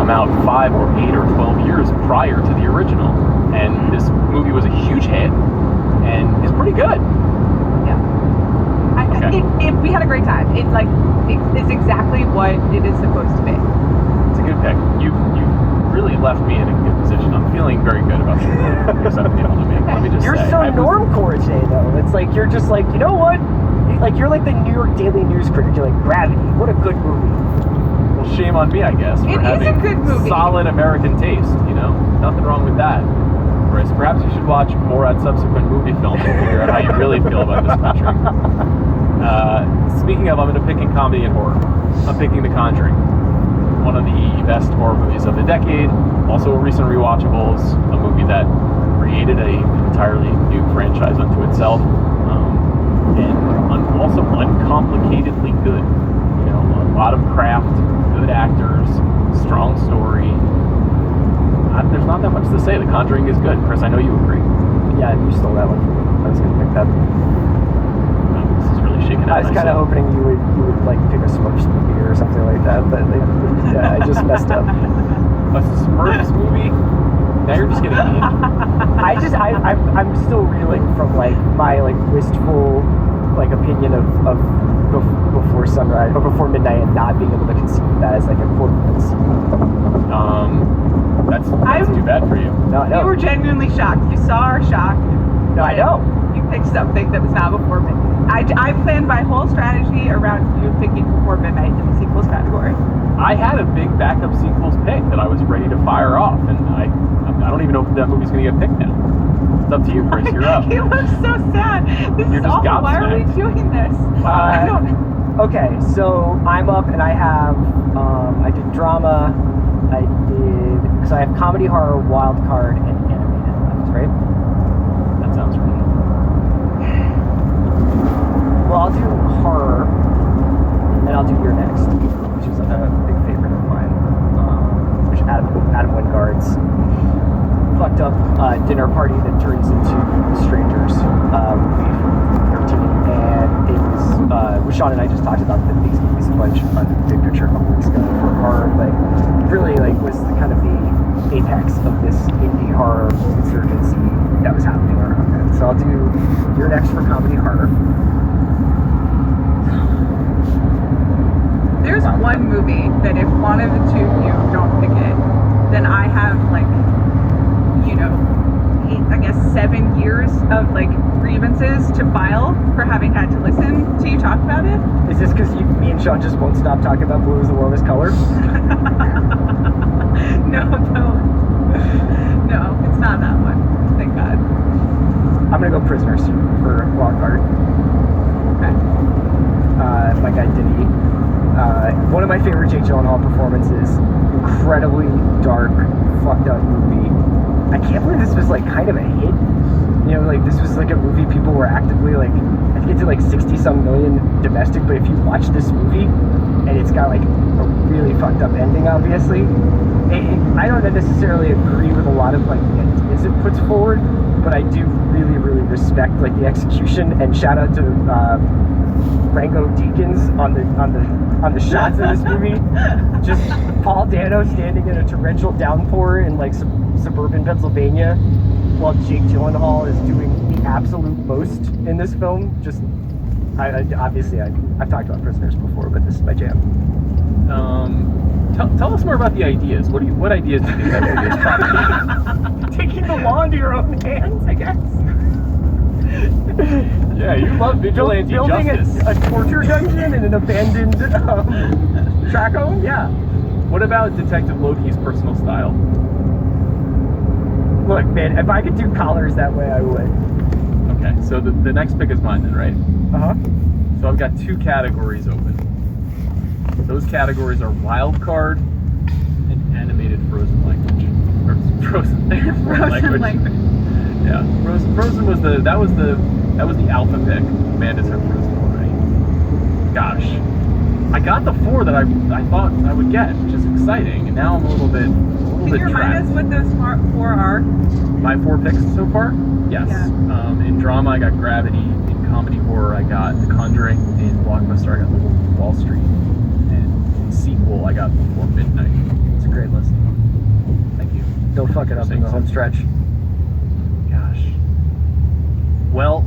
come out 5 or 8 or 12 years prior to the original, and this movie was a huge hit and is pretty good. Yeah. We had a great time. It's exactly what it is supposed to be. It's a good pick. You really left me in a good position. I'm feeling very good about the setup you to me. Let me just You're say. so normcore today, though. It's like you're just like, you know what? Like you're like the New York Daily News critic. You're like, Gravity. What a good movie. Well, shame on me, I guess, for having a good movie. Solid American taste. You know, nothing wrong with that. Whereas perhaps you should watch more at subsequent movie films and figure out how you really feel about this country. Speaking of, I'm going to pick in comedy and horror. I'm picking The Conjuring. One of the best horror movies of the decade. Also a recent rewatchables. A movie that created an entirely new franchise unto itself. And also uncomplicatedly good. You know, a lot of craft, good actors, strong story. There's not that much to say. The Conjuring is good. Chris, I know you agree. Yeah, you stole that one from me. I was going to pick that. This is really shaking out. I was kind of hoping you would like pick a Smurfs movie or something like that, but yeah, I just messed up. A Smurfs movie? Now you're just getting mean. I'm still reeling from like my like wistful like opinion of before sunrise or before midnight and not being able to conceive that as like a quote That's too bad for you. No, I know. We were genuinely shocked. You saw our shock. No, I know. You picked something that was not before midnight. I planned my whole strategy around you picking before midnight in the sequels category. I had a big backup sequels pick that I was ready to fire off, and I don't even know if that movie's going to get picked now. It's up to you, Chris. You're up. He looks so sad. This You're is just awful. Why are we doing this? I don't. Okay, so I'm up and I have I did drama. So I have comedy, horror, wild card, and animated left, right? That sounds right. Well, I'll do horror, and I'll do Your Next, which is a big favorite of mine. Which Adam Wingard's fucked up dinner party that turns into Strangers movie from 13, and it was Sean and I just talked about these movies a bunch on Big Picture a couple weeks ago for horror, but really like was kind of the apex of this indie horror insurgency that was happening around then. So I'll do Your Next for comedy horror. There's one movie that if one of the two of you don't pick it, then I have like, you know, 7 years of like grievances to file for having had to listen to you talk about it. Is this because me and Sean just won't stop talking about blue is the warmest color? No, it's not that one. Thank God. I'm gonna go Prisoners for wild card. Okay. My guy Denny. One of my favorite Jake Gyllenhaal performances. Incredibly dark, fucked up movie. I can't believe this was like kind of a hit. You know, like this was like a movie people were actively like, I think it did like 60-some million domestic, but if you watch this movie and it's got like a really fucked up ending, obviously, I don't necessarily agree with a lot of like the ideas it puts forward, but I do really, really respect like the execution, and shout out to Rango Deakins on the shots in this movie. Just Paul Dano standing in a torrential downpour in like suburban Pennsylvania, while Jake Gyllenhaal is doing the absolute most in this film. Just, I've talked about Prisoners before, but this is my jam. Tell us more about the ideas. What ideas do you think that movie is propagating? Taking the law into your own hands, I guess. Yeah, you love vigilante building justice. a torture dungeon in an abandoned track home? Yeah. What about Detective Loki's personal style? Look, man, if I could do collars that way, I would. Okay, so the next pick is mine then, right? Uh-huh. So I've got 2 categories open. Those categories are wild card and animated frozen language. Or frozen language. Yeah, Frozen was the alpha pick. Amanda's had Frozen already. Gosh, I got the 4 that I thought I would get, which is exciting, and now I'm a little bit Can you remind us what those 4 are? My 4 picks so far? Yes. Yeah. In drama, I got Gravity. In comedy horror, I got The Conjuring. In blockbuster, I got The Wolf of Wall Street. And in sequel, I got Before Midnight. It's a great list. fuck it up in the home stretch. Gosh. Well,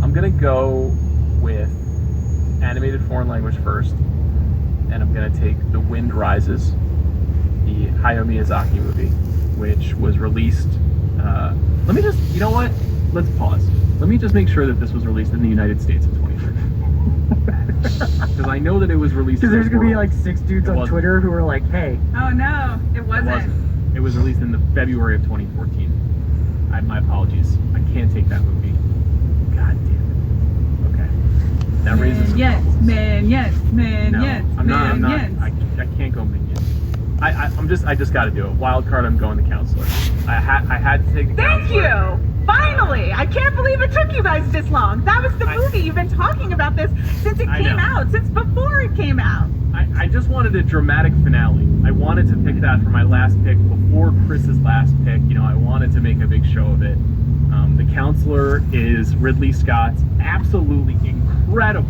I'm gonna go with animated foreign language first, and I'm gonna take The Wind Rises, the Hayao Miyazaki movie, which was released. Let me just, you know what? Let's pause. Let me just make sure that this was released in the United States in 2013. Because I know that it was released. Because there's gonna be like 6 dudes on Twitter who are like, "Hey." Oh no, it wasn't. It was released in the February of 2014. My apologies. I can't take that movie. God damn it. Okay. That raises some problems. I'm not. I can't go Minions. I just got to do it. Wild card. I'm going the Counselor. I had to take the Counselor. Thank you. Finally, I can't believe it took you guys this long. That was the movie. You've been talking about this since it came out, since before it came out. I just wanted a dramatic finale. I wanted to pick that for my last pick before Chris's last pick. You know, I wanted to make a big show of it. The Counselor is Ridley Scott's absolutely incredible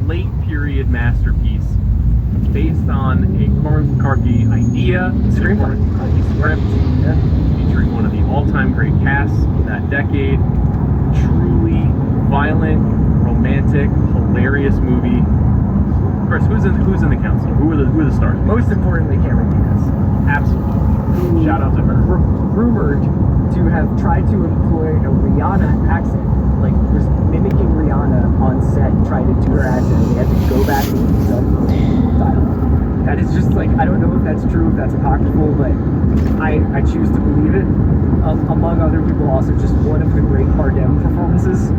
late period masterpiece based on a Cormac McCarthy idea, screenplay, script, featuring one of the all-time great casts of that decade. Truly violent, romantic, hilarious movie. Chris, who's in the Counselor? Who are the stars? Most importantly, Cameron Diaz. Absolutely. Shout out to her. Rumored to have tried to employ a Rihanna accent, like was mimicking Rihanna on set, tried to do her accent, and they had to go back and use up dialogue. That is just like, I don't know if that's true, if that's apocryphal, but I choose to believe it. Among other people, also just one of the great Bardem performances.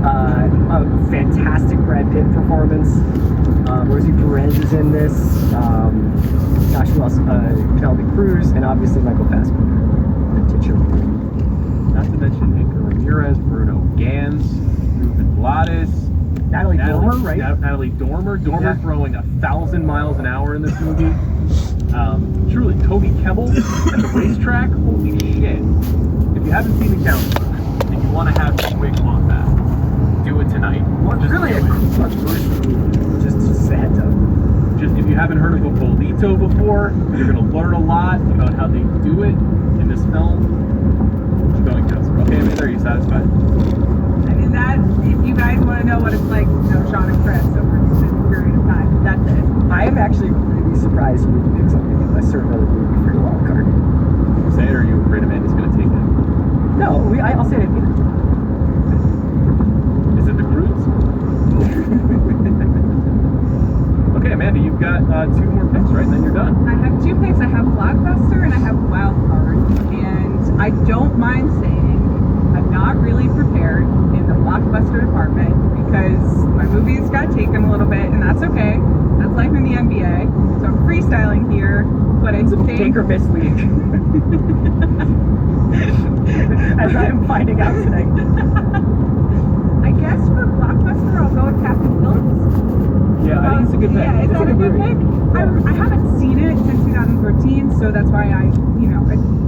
A fantastic Brad Pitt performance. Rosie Perez is in this. Gosh, who else? Penelope Cruz, and obviously Michael Fassbender, the titular. Not to mention Edgar Ramirez, Bruno Gans, Ruben Blades, Natalie Dormer, right? Natalie Dormer. Dormer throwing 1,000 miles an hour in this movie. Truly, Toby Kebbell at the racetrack. Holy shit! If you haven't seen The Counselor and you want to have some quick combat, do it tonight. Well, it's really a just a heads up. Just if you haven't heard of Ippolito before, you're going to learn a lot about how they do it in this film. I'm going Counselor. Okay, Amanda, are you satisfied? I mean, that, if you guys want to know what it's like to know Sean and Chris over an extended period of time, that's it. I am actually really surprised you didn't pick something unless certain other movie for your wild card. Say it, or are you afraid Amanda's going to take it? No, I'll say it again. Is it the Croods? Okay, Amanda, you've got 2 more picks, right? And then you're done. I have 2 picks. I have Blockbuster and I have Wild Card. And I don't mind saying I'm not really prepared in the Blockbuster department because my movies got taken a little bit, and that's okay. That's life in the NBA. So I'm freestyling here, but I think... Take or miss league. As I am finding out tonight. I guess for Blockbuster, I'll go with Captain Phillips. Yeah, I think it's a good pick. Yeah, is that a good pick? I haven't seen it since 2013, so that's why I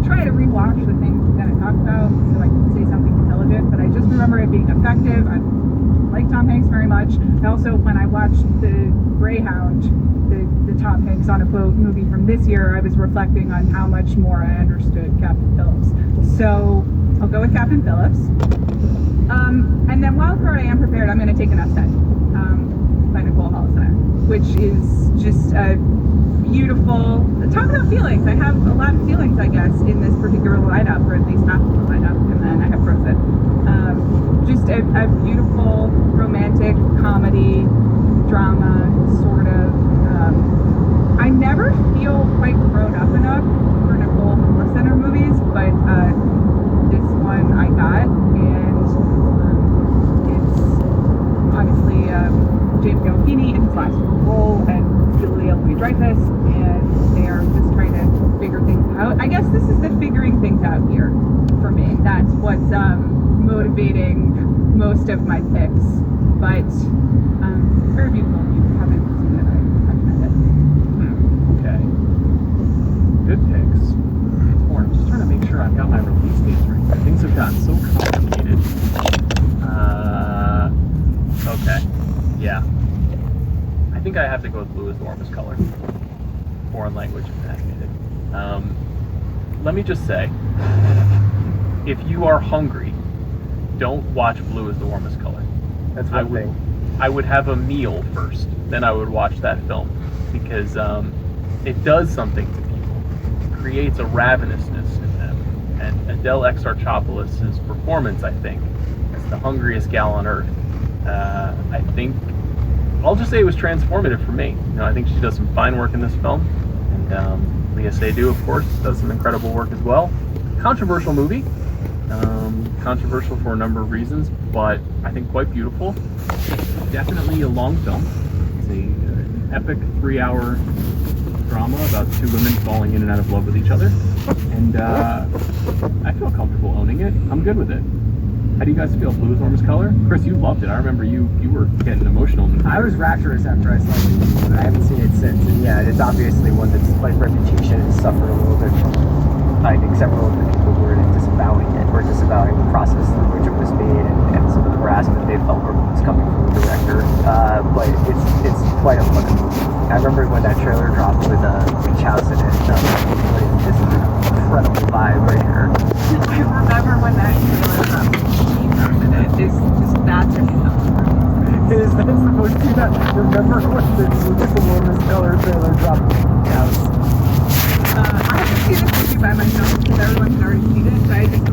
try to rewatch the things that I talked about so I can say something intelligent, but I just remember it being effective. I like Tom Hanks very much. And also, when I watched the Greyhound, the Tom Hanks on a boat movie from this year, I was reflecting on how much more I understood Captain Phillips. So I'll go with Captain Phillips. And then Wildcard, I am prepared. I'm going to take an upset by Nicole Hollister, which is just a beautiful. Talk about feelings. I have a lot of feelings, I guess, in this particular lineup, or at least half of the lineup, and then I have Frozen. Just a beautiful romantic comedy drama, sort of. I never feel quite grown up enough for Nicole Hollister in her movies, but this one I got, and it's honestly James Gandolfini in his last role, and Julia Louis-Dreyfus, and they are just trying to figure things out. I guess this is the figuring things out here for me. That's what's motivating most of my picks, but it's very beautiful. If you haven't seen it, I recommend it. Okay. Good picks. I'm just trying to make sure I've got my release dates right. Things have gotten so complicated. Okay. Yeah. I think I have to go with blue as the warmest color. Foreign language and animated. let me just say, if you are hungry, don't watch blue is the warmest color. That's one thing. I would have a meal first, then I would watch that film, because it does something to people. It creates a ravenousness in them. And Adele Exarchopoulos' performance, I think, as the hungriest gal on earth, I think, I'll just say it was transformative for me. I think she does some fine work in this film. And Leah Seydoux, of course, does some incredible work as well. Controversial movie. Controversial for a number of reasons, but I think quite beautiful. Definitely a long film. It's an epic 3-hour drama about two women falling in and out of love with each other. And I feel comfortable owning it. I'm good with it. How do you guys feel? Blue is warmest color? Chris, you loved it. I remember you were getting emotional. I was rapturous after I saw it, but I haven't seen it since. And yeah, it's obviously one that's like reputation has suffered a little bit from, I think, several of the people who were disavowing it, or disavowing the process through which it was made, and some of the harassment they felt was coming from the director. But it's quite a fucking movie. I remember when that trailer dropped with Beach House in it. This is an incredible vibe right here. I remember when that trailer dropped. It's just that's a That's supposed to be that. Remember when the warmest color trailer dropped? Yeah. I haven't seen this movie by myself because everyone had already seen it, so I just